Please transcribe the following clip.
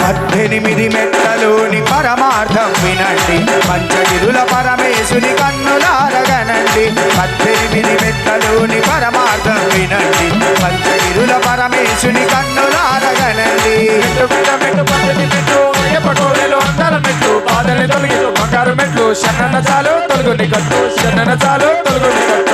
18 మెట్లలోని పరమార్థం వినండి, పంచగిరుల పరమేశుని కన్నులారగనండి. 18 మెట్లలోని పరమార్థం వినండి, పంచగిరుల పరమేశుని కన్నులారగనండి. మెట్లు బాధలు తొలగి బంగారు మెట్లు శన్న చాలు తొలుగుని కట్టు శన్న చాలు తొలుగుని కట్టు